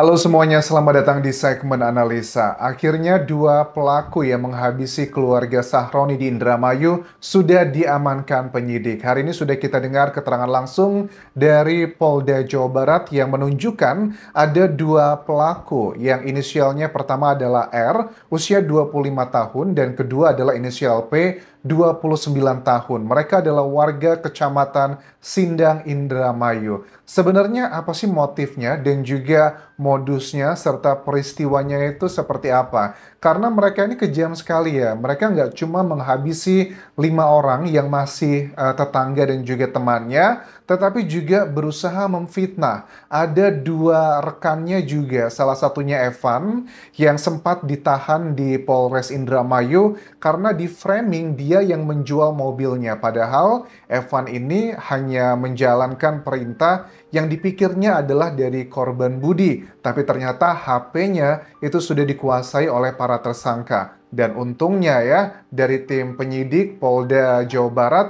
Halo semuanya, selamat datang di segmen analisa. Akhirnya dua pelaku yang menghabisi keluarga Sahroni di Indramayu sudah diamankan penyidik. Hari ini sudah kita dengar keterangan langsung dari Polda Jawa Barat yang menunjukkan ada dua pelaku yang inisialnya pertama adalah R, usia 25 tahun, dan kedua adalah inisial P, 29 tahun. Mereka adalah warga Kecamatan Sindang, Indramayu. Sebenarnya apa sih motifnya dan juga modusnya serta peristiwanya itu seperti apa? Karena mereka ini kejam sekali ya. Mereka nggak cuma menghabisi 5 orang yang masih tetangga dan juga temannya, tetapi juga berusaha memfitnah. Ada dua rekannya juga, salah satunya Evan, yang sempat ditahan di Polres Indramayu karena di framing dia yang menjual mobilnya. Padahal Evan ini hanya menjalankan perintah yang dipikirnya adalah dari korban Budi, tapi ternyata HP-nya itu sudah dikuasai oleh para tersangka. Dan untungnya ya, dari tim penyidik Polda Jawa Barat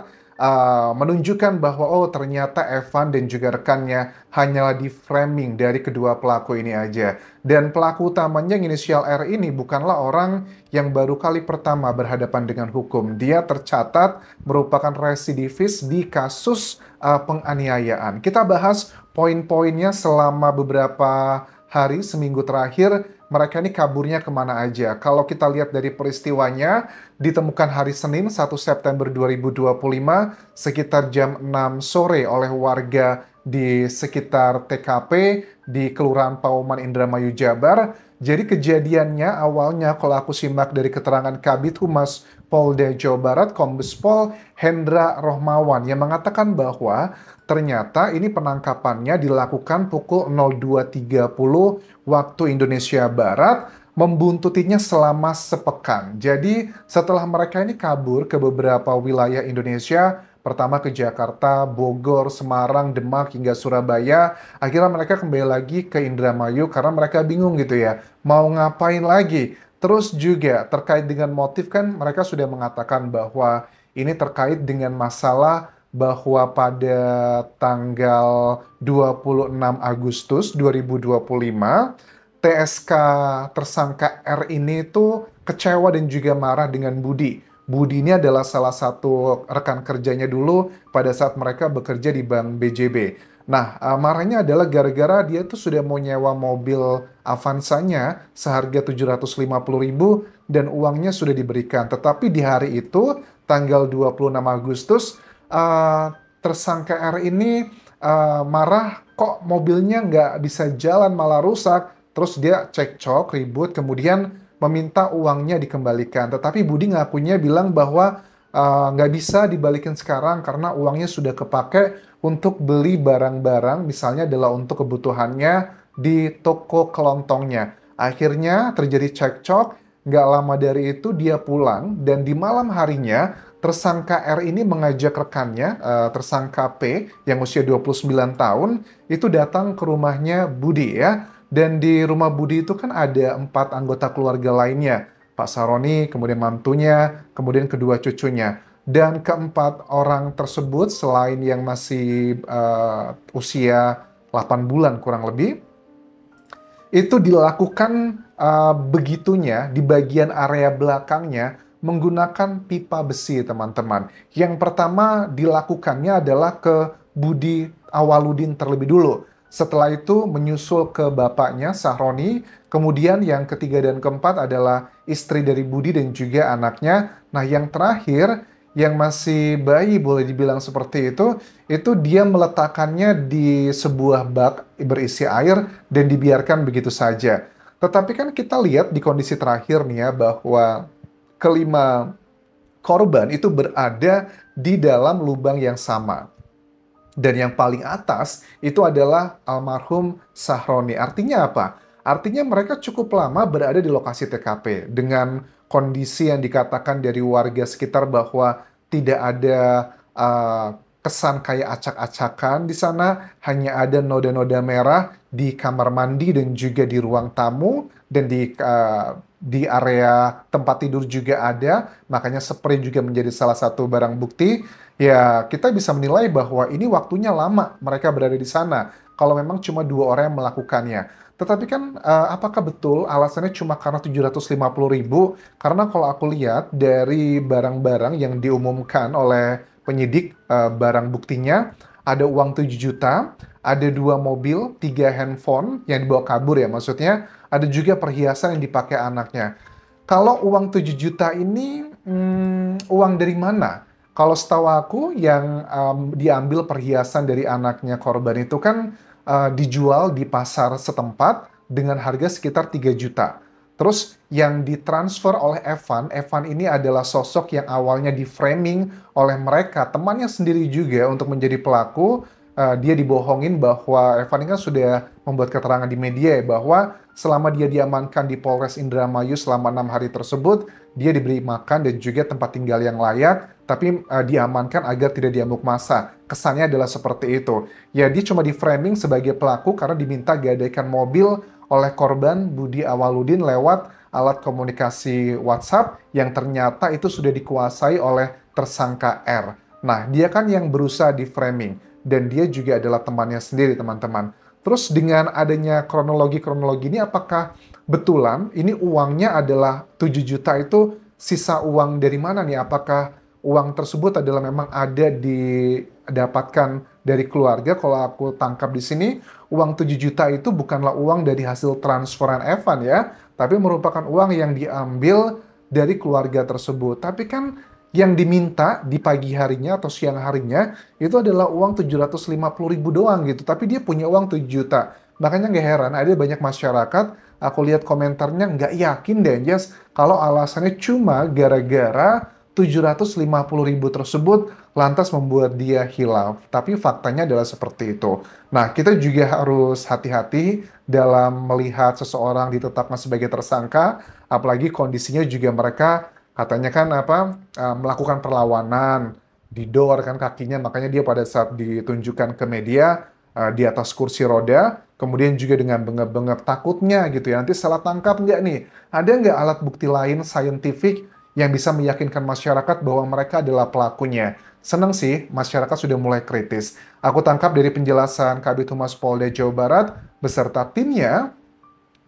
menunjukkan bahwa oh ternyata Evan dan juga rekannya hanyalah di framing dari kedua pelaku ini aja. Dan pelaku utamanya yang inisial R ini bukanlah orang yang baru kali pertama berhadapan dengan hukum. Dia tercatat merupakan residivis di kasus penganiayaan. Kita bahas poin-poinnya selama beberapa hari, seminggu terakhir, mereka ini kaburnya kemana aja. Kalau kita lihat dari peristiwanya, ditemukan hari Senin 1 September 2025 sekitar jam 6 sore oleh warga di sekitar TKP di Kelurahan Pauman, Indramayu, Jabar. Jadi kejadiannya awalnya kalau aku simak dari keterangan Kabid Humas Polda Jawa Barat, Kombes Pol Hendra Rohmawan yang mengatakan bahwa ternyata ini penangkapannya dilakukan pukul 02.30 waktu Indonesia Barat, membuntutinya selama sepekan. Jadi setelah mereka ini kabur ke beberapa wilayah Indonesia, pertama ke Jakarta, Bogor, Semarang, Demak, hingga Surabaya, akhirnya mereka kembali lagi ke Indramayu karena mereka bingung gitu ya, mau ngapain lagi. Terus juga terkait dengan motif kan mereka sudah mengatakan bahwa ini terkait dengan masalah bahwa pada tanggal 26 Agustus 2025, TSK tersangka R ini tuh kecewa dan juga marah dengan Budi. Budi ini adalah salah satu rekan kerjanya dulu pada saat mereka bekerja di Bank BJB. Nah, marahnya adalah gara-gara dia tuh sudah mau nyewa mobil Avanzanya seharga 750.000 dan uangnya sudah diberikan. Tetapi di hari itu, tanggal 26 Agustus, eh, tersangka R ini marah kok mobilnya nggak bisa jalan malah rusak. Terus dia cekcok, ribut, kemudian meminta uangnya dikembalikan. Tetapi Budi ngakunya bilang bahwa nggak bisa dibalikin sekarang karena uangnya sudah kepake untuk beli barang-barang, misalnya adalah untuk kebutuhannya di toko kelontongnya. Akhirnya terjadi cekcok, nggak lama dari itu dia pulang, dan di malam harinya tersangka R ini mengajak rekannya, tersangka P yang usia 29 tahun, itu datang ke rumahnya Budi ya. Dan di rumah Budi itu kan ada 4 anggota keluarga lainnya. Pak Saroni, kemudian mantunya, kemudian kedua cucunya. Dan keempat orang tersebut selain yang masih usia 8 bulan kurang lebih, itu dilakukan begitunya di bagian area belakangnya menggunakan pipa besi, teman-teman. Yang pertama dilakukannya adalah ke Budi Awaludin terlebih dulu. Setelah itu menyusul ke bapaknya Sahroni, kemudian yang ketiga dan keempat adalah istri dari Budi dan juga anaknya. Nah, yang terakhir yang masih bayi boleh dibilang seperti itu dia meletakkannya di sebuah bak berisi air dan dibiarkan begitu saja. Tetapi kan kita lihat di kondisi terakhir nih ya bahwa kelima korban itu berada di dalam lubang yang sama. Dan yang paling atas itu adalah almarhum Sahroni. Artinya apa? Artinya mereka cukup lama berada di lokasi TKP dengan kondisi yang dikatakan dari warga sekitar bahwa tidak ada kesan kayak acak-acakan di sana, hanya ada noda-noda merah di kamar mandi dan juga di ruang tamu dan di area tempat tidur juga ada, makanya spray juga menjadi salah satu barang bukti. Ya, kita bisa menilai bahwa ini waktunya lama mereka berada di sana, kalau memang cuma 2 orang yang melakukannya. Tetapi kan apakah betul alasannya cuma karena 750.000? Karena kalau aku lihat dari barang-barang yang diumumkan oleh penyidik, barang buktinya ada uang 7 juta, ada 2 mobil, 3 handphone yang dibawa kabur ya maksudnya, ada juga perhiasan yang dipakai anaknya. Kalau uang 7 juta ini uang dari mana? Kalau setahu aku yang diambil perhiasan dari anaknya korban itu kan dijual di pasar setempat dengan harga sekitar 3 juta. Terus yang ditransfer oleh Evan ini adalah sosok yang awalnya di-framing oleh mereka, temannya sendiri juga untuk menjadi pelaku. Dia dibohongin bahwa Evan ini kan sudah membuat keterangan di media ya, bahwa selama dia diamankan di Polres Indramayu selama 6 hari tersebut, dia diberi makan dan juga tempat tinggal yang layak, tapi diamankan agar tidak diamuk massa. Kesannya adalah seperti itu. Ya, dia cuma di-framing sebagai pelaku karena diminta gadaikan mobil oleh korban Budi Awaludin lewat alat komunikasi WhatsApp yang ternyata itu sudah dikuasai oleh tersangka R. Nah, dia kan yang berusaha di-framing. Dan dia juga adalah temannya sendiri, teman-teman. Terus dengan adanya kronologi-kronologi ini, apakah betulan ini uangnya adalah 7 juta itu sisa uang dari mana nih? Apakah uang tersebut adalah memang ada didapatkan dari keluarga? Kalau aku tangkap di sini, uang 7 juta itu bukanlah uang dari hasil transferan Evan ya, tapi merupakan uang yang diambil dari keluarga tersebut. Tapi kan yang diminta di pagi harinya atau siang harinya itu adalah uang 750.000 doang gitu. Tapi dia punya uang 7 juta. Makanya nggak heran ada banyak masyarakat, aku lihat komentarnya nggak yakin deh, Jas, kalau alasannya cuma gara-gara 750.000 tersebut lantas membuat dia hilaf. Tapi faktanya adalah seperti itu. Nah, kita juga harus hati-hati dalam melihat seseorang ditetapkan sebagai tersangka, apalagi kondisinya juga mereka katanya kan melakukan perlawanan, didor kan kakinya, makanya dia pada saat ditunjukkan ke media di atas kursi roda, kemudian juga dengan bengek-bengek takutnya gitu ya, nanti salah tangkap nggak nih? Ada nggak alat bukti lain saintifik yang bisa meyakinkan masyarakat bahwa mereka adalah pelakunya? Seneng sih, masyarakat sudah mulai kritis. Aku tangkap dari penjelasan Kabid Humas Polda Jawa Barat beserta timnya,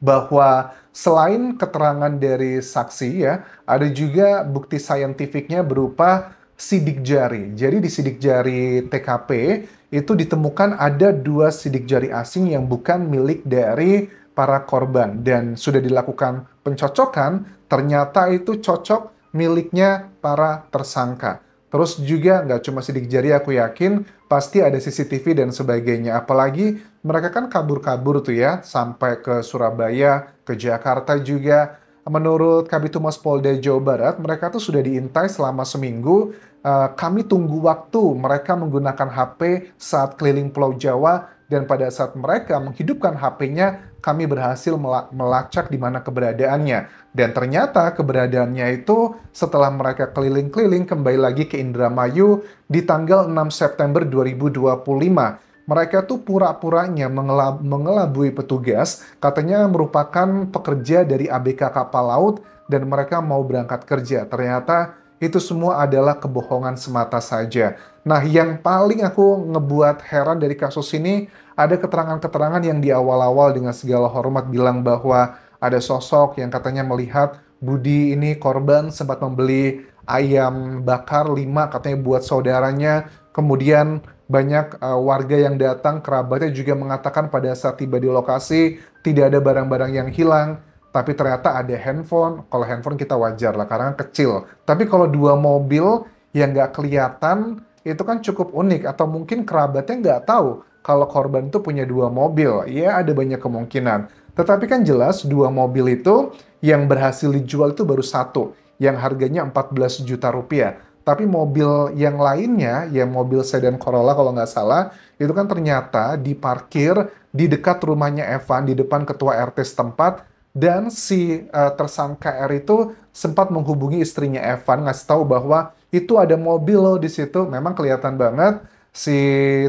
bahwa selain keterangan dari saksi ya, ada juga bukti saintifiknya berupa sidik jari. Jadi di sidik jari TKP itu ditemukan ada 2 sidik jari asing yang bukan milik dari para korban. Dan sudah dilakukan pencocokan, ternyata itu cocok miliknya para tersangka. Terus juga nggak cuma sidik jari, aku yakin pasti ada CCTV dan sebagainya. Apalagi mereka kan kabur-kabur tuh ya, sampai ke Surabaya, ke Jakarta juga. Menurut Kabid Humas Polda Jawa Barat, mereka tuh sudah diintai selama seminggu. Kami tunggu waktu mereka menggunakan HP saat keliling Pulau Jawa, dan pada saat mereka menghidupkan HP-nya, kami berhasil melacak di mana keberadaannya. Dan ternyata keberadaannya itu setelah mereka keliling-keliling kembali lagi ke Indramayu di tanggal 6 September 2025. Mereka tuh pura-puranya mengelabui petugas, katanya merupakan pekerja dari ABK Kapal Laut dan mereka mau berangkat kerja. Ternyata itu semua adalah kebohongan semata saja. Nah, yang paling aku ngebuat heran dari kasus ini, ada keterangan-keterangan yang di awal-awal dengan segala hormat bilang bahwa ada sosok yang katanya melihat Budi ini korban sempat membeli ayam bakar 5 katanya buat saudaranya. Kemudian banyak warga yang datang, kerabatnya juga mengatakan pada saat tiba di lokasi tidak ada barang-barang yang hilang. Tapi ternyata ada handphone. Kalau handphone kita wajar lah karena kecil. Tapi kalau 2 mobil yang nggak kelihatan itu kan cukup unik. Atau mungkin kerabatnya nggak tahu kalau korban itu punya 2 mobil. Ya ada banyak kemungkinan. Tetapi kan jelas 2 mobil itu yang berhasil dijual itu baru 1. Yang harganya 14 juta rupiah. Tapi mobil yang lainnya, ya mobil sedan Corolla kalau nggak salah, itu kan ternyata diparkir di dekat rumahnya Evan, di depan ketua RT setempat. Dan si tersangka R itu sempat menghubungi istrinya Evan, ngasih tahu bahwa itu ada mobil loh di situ. Memang kelihatan banget si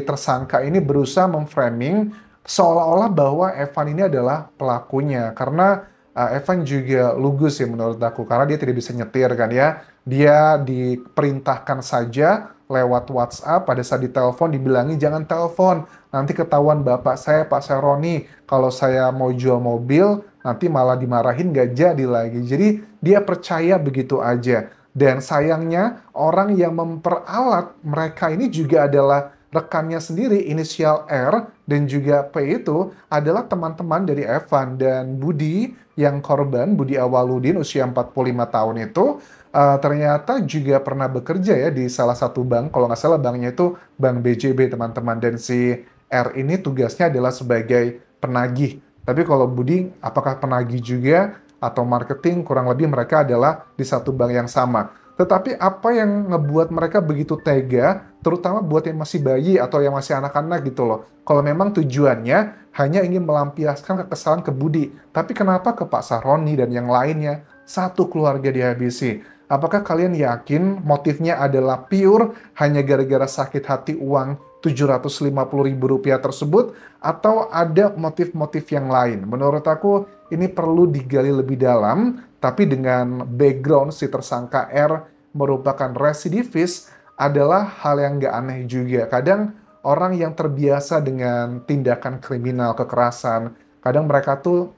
tersangka ini berusaha memframing seolah-olah bahwa Evan ini adalah pelakunya. Karena Evan juga lugu sih menurut aku, karena dia tidak bisa nyetir kan ya. Dia diperintahkan saja lewat WhatsApp, pada saat ditelepon dibilangi jangan telepon, nanti ketahuan bapak saya Pak Sahroni, kalau saya mau jual mobil nanti malah dimarahin gak jadi lagi. Jadi dia percaya begitu aja. Dan sayangnya orang yang memperalat mereka ini juga adalah rekannya sendiri, inisial R dan juga P itu adalah teman-teman dari Evan. Dan Budi yang korban, Budi Awaludin usia 45 tahun itu ternyata juga pernah bekerja ya di salah satu bank, kalau nggak salah banknya itu Bank BJB teman-teman. Dan si R ini tugasnya adalah sebagai penagih. Tapi kalau Budi apakah penagih juga atau marketing, kurang lebih mereka adalah di satu bank yang sama. Tetapi apa yang ngebuat mereka begitu tega, terutama buat yang masih bayi atau yang masih anak-anak gitu loh. Kalau memang tujuannya hanya ingin melampiaskan kekesalan ke Budi, tapi kenapa ke Pak Sahroni dan yang lainnya? Satu keluarga dihabisi. Apakah kalian yakin motifnya adalah pure hanya gara-gara sakit hati uang Rp750.000 tersebut, atau ada motif-motif yang lain? Menurut aku ini perlu digali lebih dalam, tapi dengan background si tersangka R merupakan residivis adalah hal yang nggak aneh juga. Kadang orang yang terbiasa dengan tindakan kriminal, kekerasan, kadang mereka tuh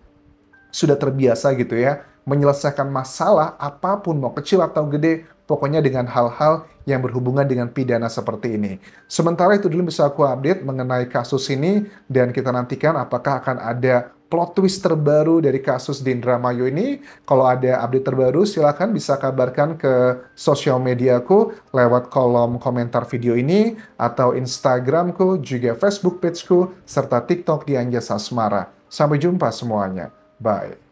sudah terbiasa gitu ya, menyelesaikan masalah apapun, mau kecil atau gede, pokoknya dengan hal-hal yang berhubungan dengan pidana seperti ini. Sementara itu dulu bisa aku update mengenai kasus ini, dan kita nantikan apakah akan ada plot twist terbaru dari kasus di Indramayu ini. Kalau ada update terbaru, silakan bisa kabarkan ke sosial mediaku lewat kolom komentar video ini, atau Instagramku, juga Facebook pageku, serta TikTok di Anjasa Asmara. Sampai jumpa semuanya. Bye.